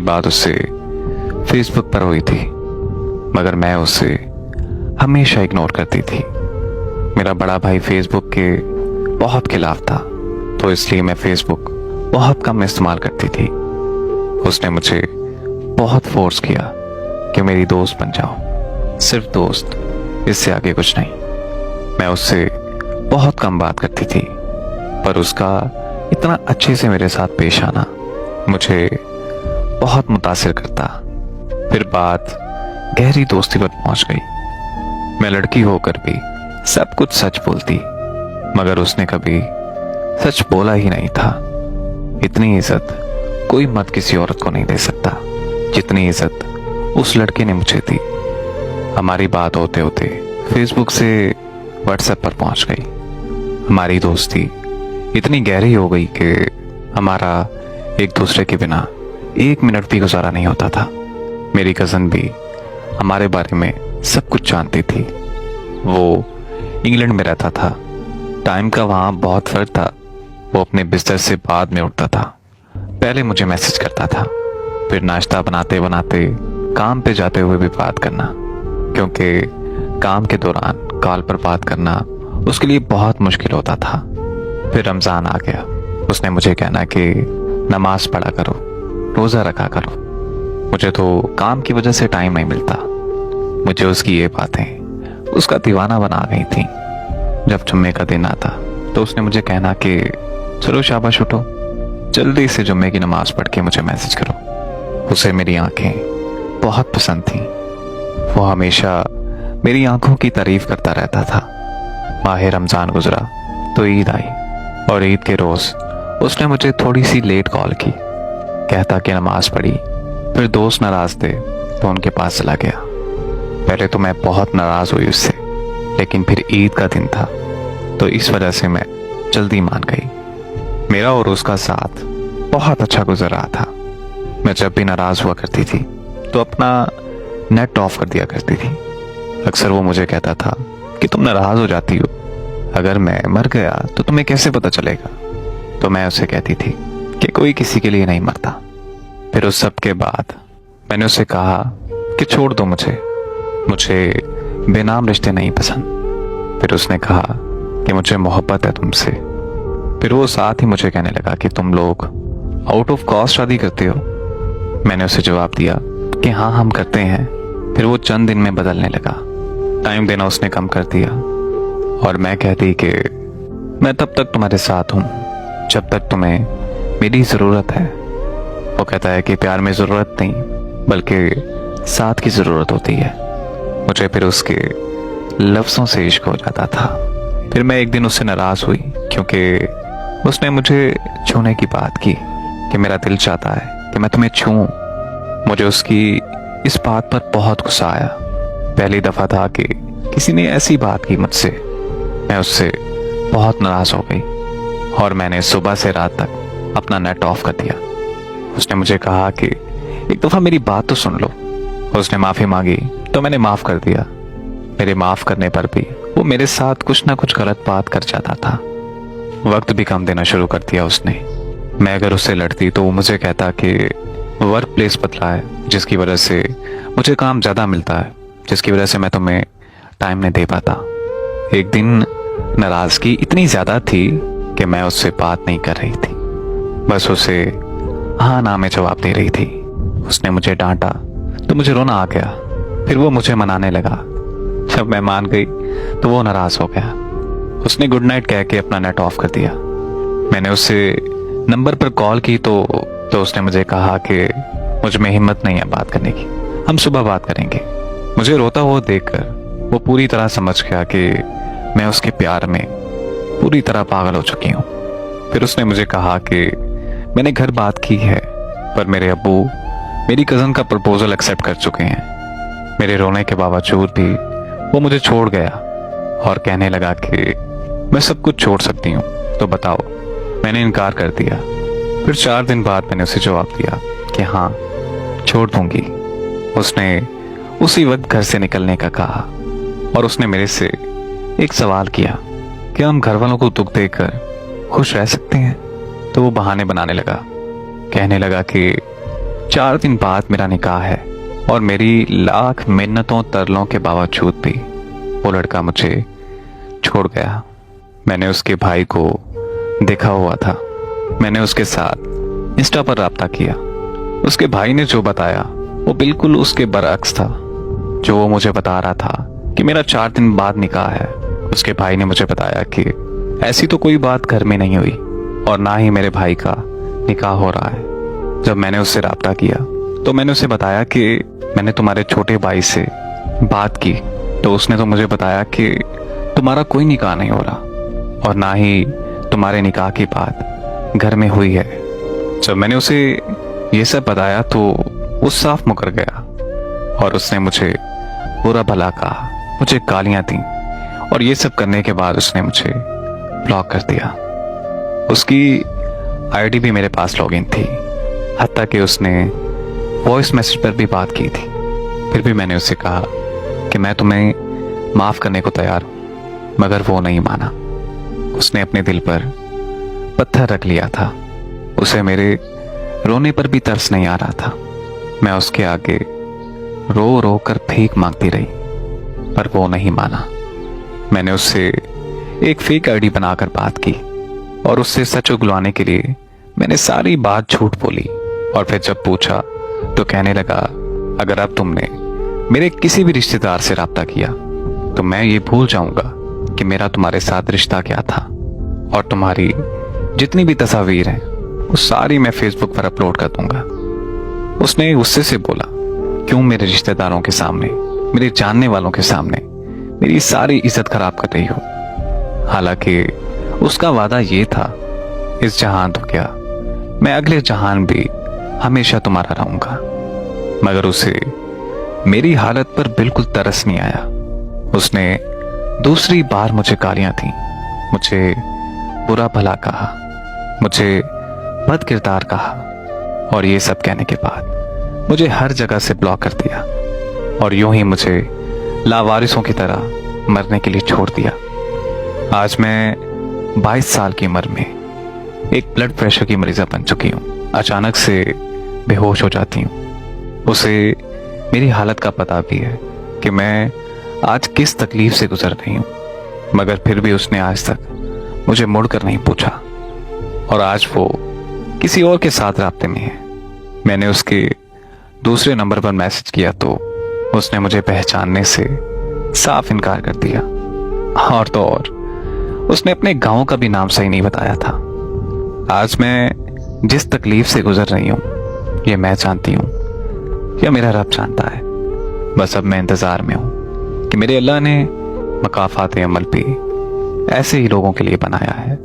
बात उससे फेसबुक पर हुई थी, मगर मैं उसे हमेशा इग्नोर करती थी। मेरा बड़ा भाई फेसबुक के बहुत खिलाफ था, तो इसलिए मैं फेसबुक बहुत कम इस्तेमाल करती थी। उसने मुझे बहुत फोर्स किया कि मेरी दोस्त बन जाओ, सिर्फ दोस्त, इससे आगे कुछ नहीं। मैं उससे बहुत कम बात करती थी, पर उसका इतना अच्छे से मेरे साथ पेश आना मुझे बहुत मुतासिर करता। फिर बात गहरी दोस्ती पर पहुंच गई। मैं लड़की होकर भी सब कुछ सच बोलती, मगर उसने कभी सच बोला ही नहीं था। इतनी इज्जत कोई मर्द किसी औरत को नहीं दे सकता जितनी इज्जत उस लड़के ने मुझे दी। हमारी बात होते होते फेसबुक से व्हाट्सएप पर पहुंच गई। हमारी दोस्ती इतनी गहरी हो गई कि हमारा एक दूसरे के बिना एक मिनट भी गुजारा नहीं होता था। मेरी कज़न भी हमारे बारे में सब कुछ जानती थी। वो इंग्लैंड में रहता था, टाइम का वहाँ बहुत फर्क था। वो अपने बिस्तर से बाद में उठता था, पहले मुझे मैसेज करता था, फिर नाश्ता बनाते बनाते काम पे जाते हुए भी बात करना, क्योंकि काम के दौरान कॉल पर बात करना उसके लिए बहुत मुश्किल होता था। फिर रमज़ान आ गया। उसने मुझे कहना कि नमाज पढ़ा करो, रोज़ा रखा करो। मुझे तो काम की वजह से टाइम नहीं मिलता। मुझे उसकी ये बातें उसका दीवाना बना गई थी। जब जुम्मे का दिन आता तो उसने मुझे कहना कि चलो शाबाश उठो, जल्दी से जुम्मे की नमाज पढ़ के मुझे मैसेज करो। उसे मेरी आंखें बहुत पसंद थीं। वो हमेशा मेरी आंखों की तारीफ करता रहता था। माह रमज़ान गुजरा तो ईद आई, और ईद के रोज़ उसने मुझे थोड़ी सी लेट कॉल की। कहता कि नमाज पढ़ी, फिर दोस्त नाराज थे तो उनके पास चला गया। पहले तो मैं बहुत नाराज हुई उससे, लेकिन फिर ईद का दिन था तो इस वजह से मैं जल्दी मान गई। मेरा और उसका साथ बहुत अच्छा गुजर रहा था। मैं जब भी नाराज हुआ करती थी तो अपना नेट ऑफ कर दिया करती थी। अक्सर वो मुझे कहता था कि तुम नाराज हो जाती हो, अगर मैं मर गया तो तुम्हें कैसे पता चलेगा। तो मैं उसे कहती थी कि कोई किसी के लिए नहीं मरता। फिर उस सब के बाद मैंने उसे कहा कि छोड़ दो मुझे बेनाम रिश्ते नहीं पसंद। फिर उसने कहा कि मुझे मोहब्बत है तुमसे। फिर वो साथ ही मुझे कहने लगा कि तुम लोग आउट ऑफ कॉस्ट शादी करते हो। मैंने उसे जवाब दिया कि हाँ, हम करते हैं। फिर वो चंद दिन में बदलने लगा। टाइम देना उसने कम कर दिया, और मैं कहती कि मैं तब तक तुम्हारे साथ हूँ जब तक तुम्हें मेरी ज़रूरत है। वो कहता है कि प्यार में ज़रूरत नहीं बल्कि साथ की ज़रूरत होती है। मुझे फिर उसके लफ्ज़ों से इश्क हो जाता था। फिर मैं एक दिन उससे नाराज़ हुई क्योंकि उसने मुझे छूने की बात की कि मेरा दिल चाहता है कि मैं तुम्हें छूऊं। मुझे उसकी इस बात पर बहुत गुस्सा आया। पहली दफ़ा था कि किसी ने ऐसी बात की मुझसे। मैं उससे बहुत नाराज़ हो गई और मैंने सुबह से रात तक अपना नेट ऑफ कर दिया। उसने मुझे कहा कि एक दफ़ा मेरी बात तो सुन लो। उसने माफ़ी मांगी तो मैंने माफ़ कर दिया। मेरे माफ़ करने पर भी वो मेरे साथ कुछ ना कुछ गलत बात कर जाता था। वक्त भी कम देना शुरू कर दिया उसने। मैं अगर उससे लड़ती तो वो मुझे कहता कि वर्क प्लेस बदला है, जिसकी वजह से मुझे काम ज़्यादा मिलता है, जिसकी वजह से मैं तुम्हें टाइम नहीं दे पाता। एक दिन नाराज़गी इतनी ज़्यादा थी कि मैं उससे बात नहीं कर रही थी, बस उसे हाँ ना में जवाब दे रही थी। उसने मुझे डांटा तो मुझे रोना आ गया। फिर वो मुझे मनाने लगा। जब मैं मान गई तो वो नाराज़ हो गया। उसने गुड नाइट कह के अपना नेट ऑफ कर दिया। मैंने उससे नंबर पर कॉल की तो उसने मुझे कहा कि मुझ में हिम्मत नहीं है बात करने की, हम सुबह बात करेंगे। मुझे रोता हुआ देखकर वो पूरी तरह समझ गया कि मैं उसके प्यार में पूरी तरह पागल हो चुकी हूँ। फिर उसने मुझे कहा कि मैंने घर बात की है, पर मेरे अब्बू मेरी कज़न का प्रपोजल एक्सेप्ट कर चुके हैं। मेरे रोने के बावजूद भी वो मुझे छोड़ गया और कहने लगा कि मैं सब कुछ छोड़ सकती हूँ, तो बताओ। मैंने इनकार कर दिया। फिर 4 दिन बाद मैंने उसे जवाब दिया कि हाँ, छोड़ दूंगी। उसने उसी वक्त घर से निकलने का कहा और उसने मेरे से एक सवाल किया कि हम घर वालों को दुख देकर खुश रह सकते हैं। तो वो बहाने बनाने लगा, कहने लगा कि 4 दिन बाद मेरा निकाह है और मेरी लाख मिन्नतों तरलों के बावजूद भी वो लड़का मुझे छोड़ गया। मैंने उसके भाई को देखा हुआ था। मैंने उसके साथ इंस्टा पर राब्ता किया। उसके भाई ने जो बताया वो बिल्कुल उसके बरअक्स था। जो वो मुझे बता रहा था कि मेरा 4 दिन बाद निकाह है, उसके भाई ने मुझे बताया कि ऐसी तो कोई बात घर में नहीं हुई और ना ही मेरे भाई का निकाह हो रहा है। जब मैंने उससे राब्ता किया तो मैंने उसे बताया कि मैंने तुम्हारे छोटे भाई से बात की, तो उसने तो मुझे बताया कि तुम्हारा कोई निकाह नहीं हो रहा और ना ही तुम्हारे निकाह की बात घर में हुई है। जब मैंने उसे ये सब बताया तो वो साफ मुकर गया और उसने मुझे बुरा भला कहा, मुझे गालियां दी और ये सब करने के बाद उसने मुझे ब्लॉक कर दिया। उसकी आईडी भी मेरे पास लॉगिन थी, हत्ता कि उसने वॉइस मैसेज पर भी बात की थी। फिर भी मैंने उससे कहा कि मैं तुम्हें माफ करने को तैयार हूं, मगर वो नहीं माना। उसने अपने दिल पर पत्थर रख लिया था। उसे मेरे रोने पर भी तरस नहीं आ रहा था। मैं उसके आगे रो रो कर भीख मांगती रही, पर वो नहीं माना। मैंने उससे एक फेक आईडी बनाकर बात की और उससे सच उगलवाने के लिए मैंने सारी बात झूठ बोली। और फिर जब पूछा तो कहने लगा, अगर अब तुमने मेरे किसी भी रिश्तेदार से राब्ता किया तो मैं ये भूल जाऊंगा कि मेरा तुम्हारे साथ रिश्ता क्या था और तुम्हारी जितनी भी तस्वीर हैं वो सारी मैं फेसबुक पर अपलोड कर दूंगा। उसने गुस्से से बोला, क्यों मेरे रिश्तेदारों के सामने, मेरे जानने वालों के सामने मेरी सारी इज्जत खराब कर रही हो। हालांकि उसका वादा ये था, इस जहान तो क्या मैं अगले जहान भी हमेशा तुम्हारा रहूंगा। मगर उसे मेरी हालत पर बिल्कुल तरस नहीं आया। उसने दूसरी बार मुझे गालियां दी, मुझे बुरा भला कहा, मुझे बद किरदार कहा और ये सब कहने के बाद मुझे हर जगह से ब्लॉक कर दिया और यूं ही मुझे लावारिसों की तरह मरने के लिए छोड़ दिया। आज मैं 22 साल की उम्र में एक ब्लड प्रेशर की मरीजा बन चुकी हूँ। अचानक से बेहोश हो जाती हूँ। उसे मेरी हालत का पता भी है कि मैं आज किस तकलीफ से गुजर रही हूँ, मगर फिर भी उसने आज तक मुझे मुड़कर नहीं पूछा और आज वो किसी और के साथ राब्ते में है। मैंने उसके दूसरे नंबर पर मैसेज किया तो उसने मुझे पहचानने से साफ इनकार कर दिया और तो और उसने अपने गांव का भी नाम सही नहीं बताया था। आज मैं जिस तकलीफ से गुजर रही हूँ ये मैं जानती हूँ या मेरा रब जानता है। बस अब मैं इंतजार में हूं कि मेरे अल्लाह ने मकाफात अमल भी ऐसे ही लोगों के लिए बनाया है।